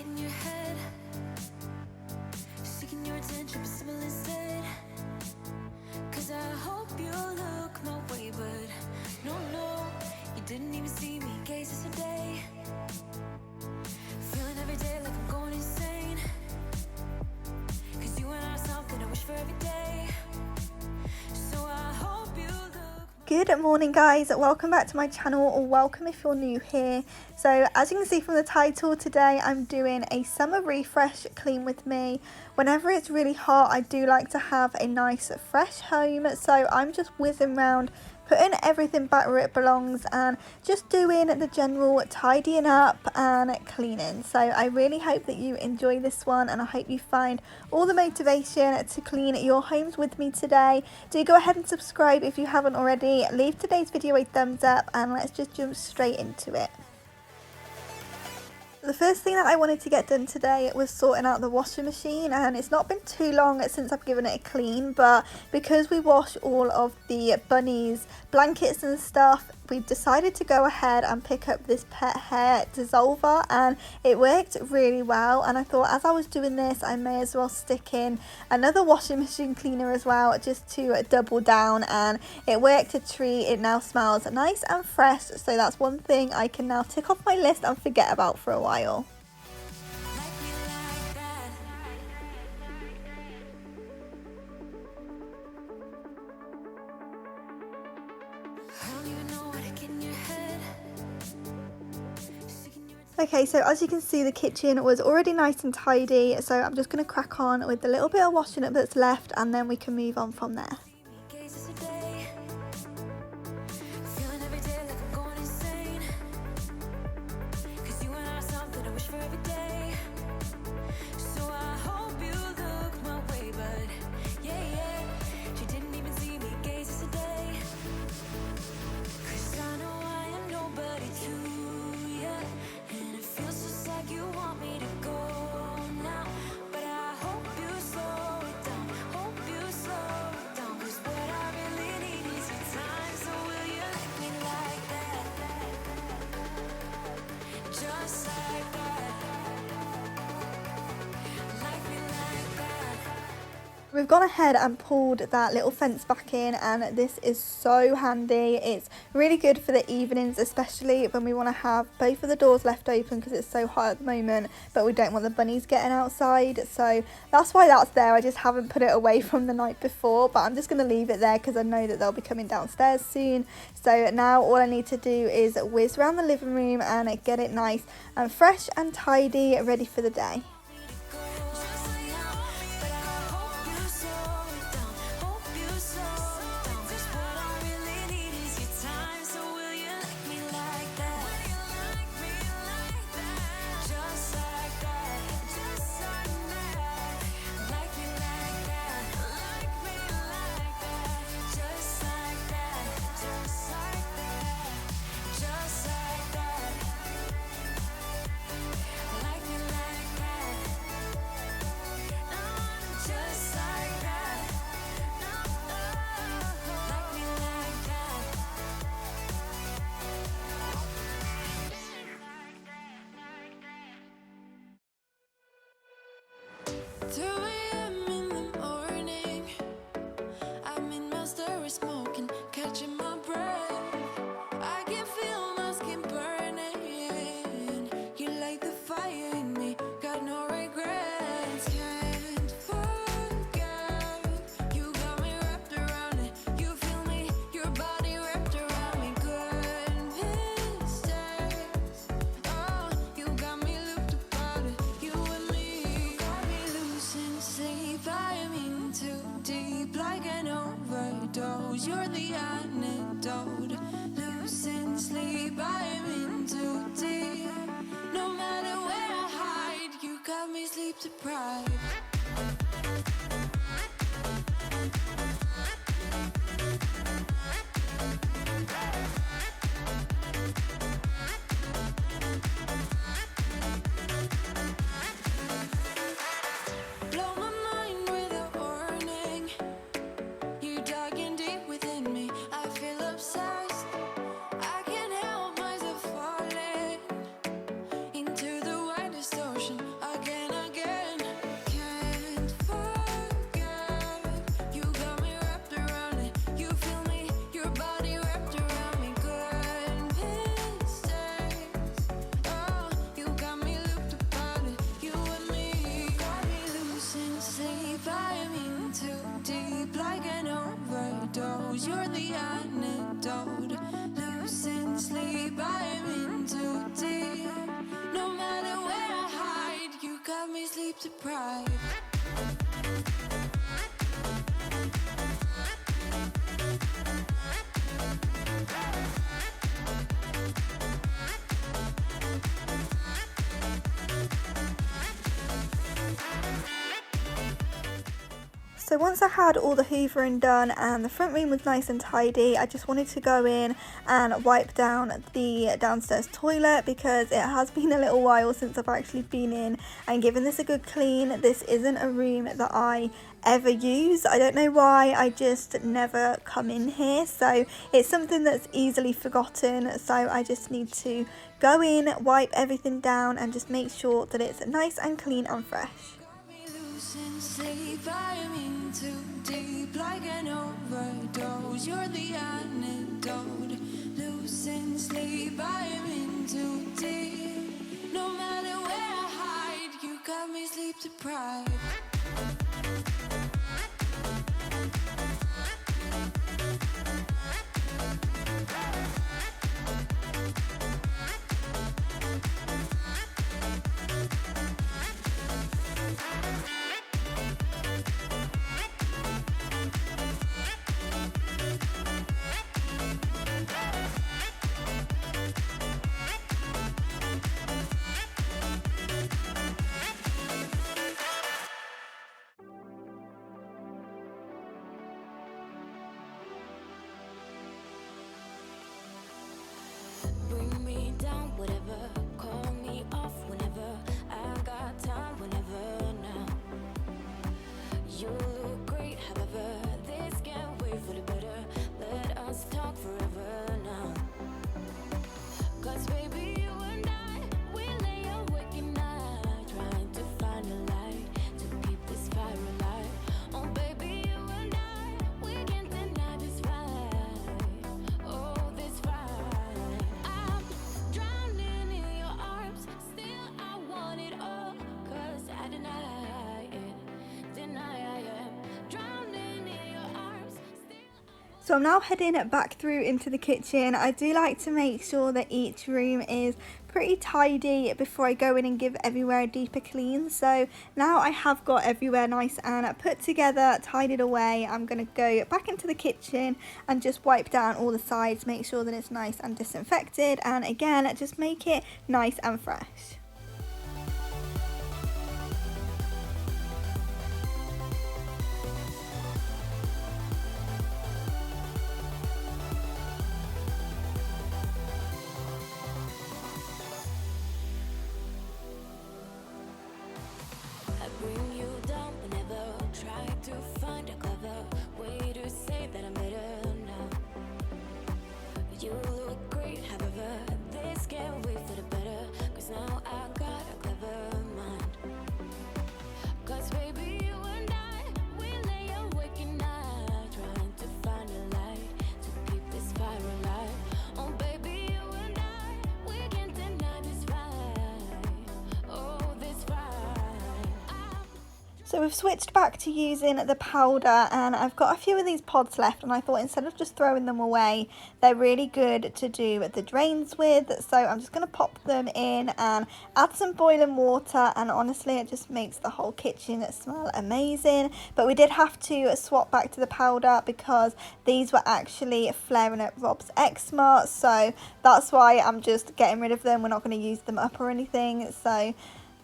in your head, seeking your attention, but simple instead. 'Cause I hope you look my way, but no, you didn't even see me gaze yesterday. Feeling every day like I'm going insane. 'Cause you and I are something I wish for every day. So I hope you look. Good morning guys, welcome back to my channel, or welcome if you're new here. So as you can see from the title, today I'm doing a summer refresh clean with me. Whenever it's really hot, I do like to have a nice fresh home, so I'm just whizzing around, putting everything back where it belongs and just doing the general tidying up and cleaning. So I really hope that you enjoy this one, and I hope you find all the motivation to clean your homes with me today. Do go ahead and subscribe if you haven't already. Leave today's video a thumbs up and let's just jump straight into it. The first thing that I wanted to get done today was sorting out the washing machine, and it's not been too long since I've given it a clean, but because we wash all of the bunnies' blankets and stuff, we decided to go ahead and pick up this pet hair dissolver, and it worked really well. And I thought as I was doing this, I may as well stick in another washing machine cleaner as well, just to double down, and it worked a treat. It now smells nice and fresh, so that's one thing I can now tick off my list and forget about for a while. Okay, so as you can see, the kitchen was already nice and tidy, so I'm just going to crack on with the little bit of washing up that's left, and then we can move on from there. We've gone ahead and pulled that little fence back in, and this is so handy. It's really good for the evenings, especially when we want to have both of the doors left open because it's so hot at the moment, but we don't want the bunnies getting outside, so that's why that's there. I just haven't put it away from the night before, but I'm just going to leave it there because I know that they'll be coming downstairs soon. So now all I need to do is whiz around the living room and get it nice and fresh and tidy, ready for the day. You're the antidote. Losing sleep, I'm in too deep. No matter where I hide, you got me sleep deprived. Blow my mind with a warning. You dug in deep within me. I feel obsessed. I can't help myself falling into the widest ocean. antidote. Losing sleep, I am in too deep. No matter where I hide, you got me sleep deprived. So once I had all the hoovering done and the front room was nice and tidy, I just wanted to go in and wipe down the downstairs toilet because it has been a little while since I've actually been in and given this a good clean. This isn't a room that I ever use. I don't know why, I just never come in here, so it's something that's easily forgotten. So I just need to go in, wipe everything down and just make sure that it's nice and clean and fresh. Sleep, I am in too deep, like an overdose. You're the antidote. Losing sleep, I am in too deep. No matter where I hide, you got me sleep deprived. Bring me down, whatever. Call me off whenever. I got time whenever now. You look great, however. This can't wait for the better. Let us talk forever now. 'Cause baby, you and I, we lay awake at night, trying to find a light to keep this fire alive. Oh baby, you and I, we can't deny this fight. Oh, this fight. I'm drowning in your arms, still I want it all. 'Cause I deny it, I am drowning in your arms, still. So I'm now heading back through into the kitchen. I do like to make sure that each room is pretty tidy before I go in and give everywhere a deeper clean. So now I have got everywhere nice and put together, tidied away, I'm going to go back into the kitchen and just wipe down all the sides, make sure that it's nice and disinfected, and again just make it nice and fresh. I bring you down whenever. Try to find a clever way to say that I'm better now. You look great, however. This can't wait for the better. 'Cause now I got a clever mind. 'Cause baby, you and I, we lay awake at night, trying to find a light to keep this fire alive. Oh baby, you and I, we can't deny this fight. Oh, this fight. So we've switched back to using the powder, and I've got a few of these pods left, and I thought instead of just throwing them away, they're really good to do the drains with. So I'm just going to pop them in and add some boiling water, and honestly it just makes the whole kitchen smell amazing. But we did have to swap back to the powder because these were actually flaring up Rob's eczema, so that's why I'm just getting rid of them. We're not going to use them up or anything, so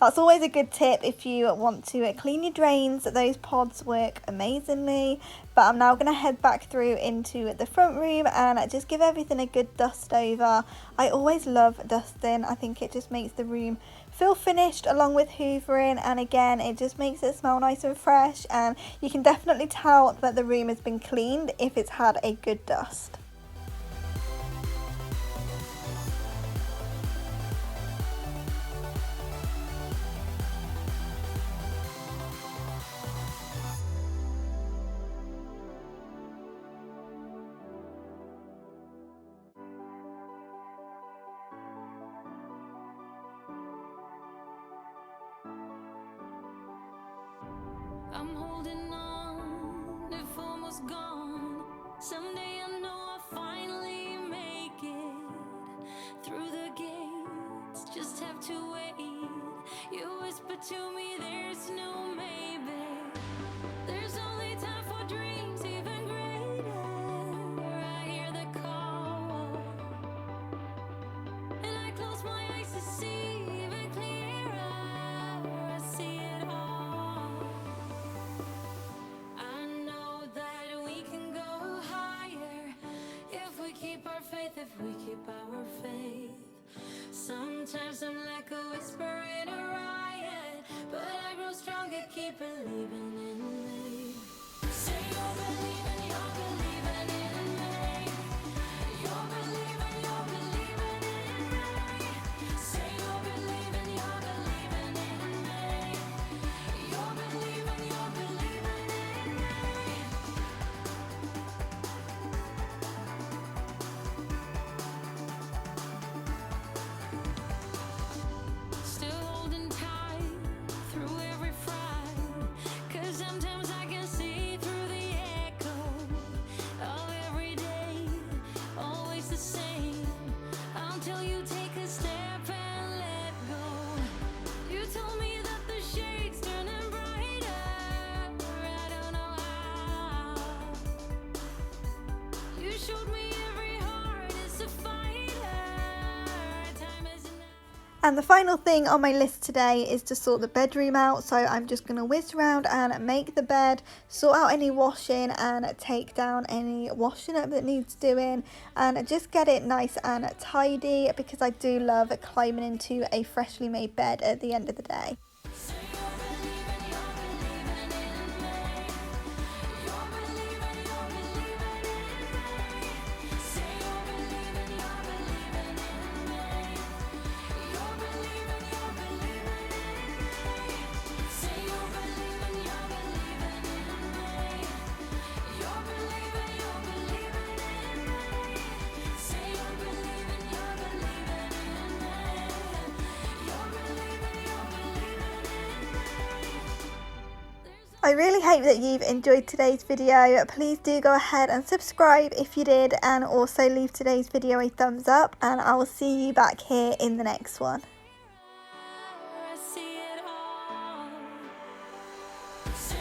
that's always a good tip if you want to clean your drains. Those pods work amazingly. But I'm now going to head back through into the front room and just give everything a good dust over. I always love dusting. I think it just makes the room feel finished along with hoovering, and again it just makes it smell nice and fresh, and you can definitely tell that the room has been cleaned if it's had a good dust. I'm holding on, if almost gone. Someday I know I'll finally to me, there's no maybe. There's only time for dreams even greater. I hear the call, and I close my eyes to see even clearer. I see it all. I know that we can go higher if we keep our faith, if we keep our faith. Sometimes I'm like a whisper in a riot, but I grow stronger, keep believing in me. Say you're believing in me. You're believing in me. Say you're believing in me. You're believing in me. Still holding tight through every fight, 'cause sometimes I can see through the echo of every day, always the same, until you take a step and let go. You told me that the shades turning brighter, I don't know how. You showed me every heart is a fighter, time is now. And the final thing on my list today is to sort the bedroom out. So I'm just going to whiz around and make the bed, sort out any washing and take down any washing up that needs doing, and just get it nice and tidy, because I do love climbing into a freshly made bed at the end of the day. Say you're believing in me. You're believing in me. Say you're believing in me. You're believing in me. Say you're believing in me. You're believing in me. Say you're believing in me. You're believing in me. I really hope that you've enjoyed today's video. Please do go ahead and subscribe if you did, and also leave today's video a thumbs up, and I will see you back here in the next one. I see it all. Say